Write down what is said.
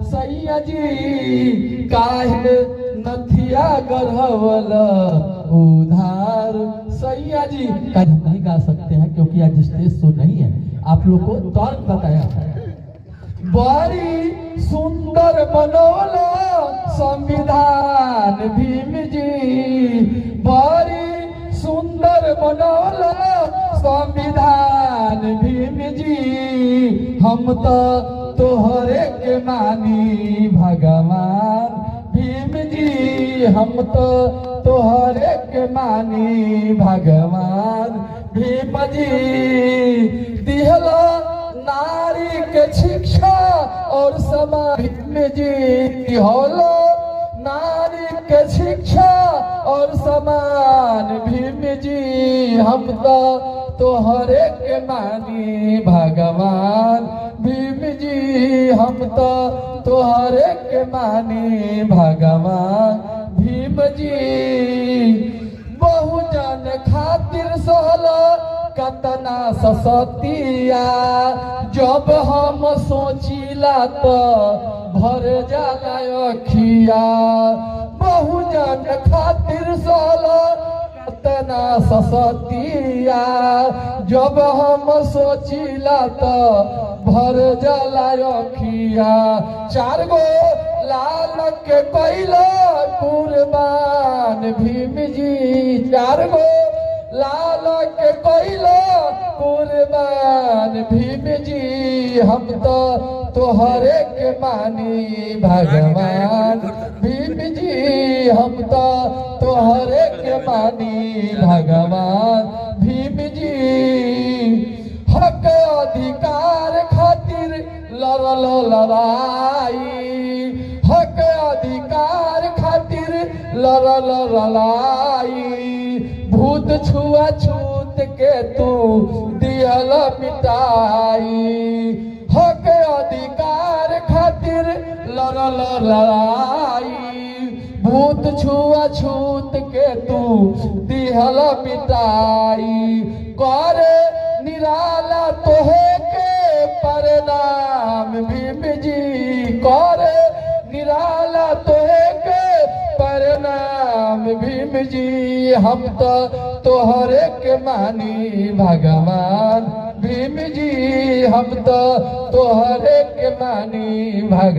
सैया जी काहे नथिया गढ़वल उधार। सैया जी का हम नहीं गा सकते हैं क्योंकि आज स्टेज शो नहीं है, आप लोग को तर्क बताया है। बड़ी सुंदर बनौला संविधान भीम जी, बड़ी सुंदर बनौला संविधान भीम जी। हम तो तोहरे के मानी भगवान भीम जी, हम तो तोहरे के मानी भगवान भीम जी। दिहला नारी के शिक्षा और समाज भीम जी, होलो नारी के शिक्षा और समान भीम जी। हम तो तोहरे के मानी भगवान भीम जी, हम तो तोहरे के मानी भगवान भीम जी। बहुजन खातिर सहला कतना ससतिया, जब हम सोचिला तो भर जाला अखिया। बहुजन खातिर सहला कतना ससतिया, जब हम सोचिला तो भर जाला अखिया। चार गो लाल के कैला कुर्बान भीम जी, चार गो लाल के कैला कुर्बान भीम जी। हम तो तोहरे के मानी भगवान भीम जी, हम तो तोहरे के मानी भगवान भीम जी। हक अधिकार खातिर लड़ल लड़ाई, हक अधिकार खातिर लड़ल लड़ाई। भूत छुआ छूत के तू दियल मिटाई, हक अधिकार खातिर लड़ल लड़ाई। भूत छुआ छूत के तू दिहल मिटाई। करे निराला तोहे के प्रणाम भीम जी, करे निराला तोहे के प्रणाम भीम जी। हम तो तोहरे के मानी भगवान भीम जी, हम तो तोहरे के मानी भगवान।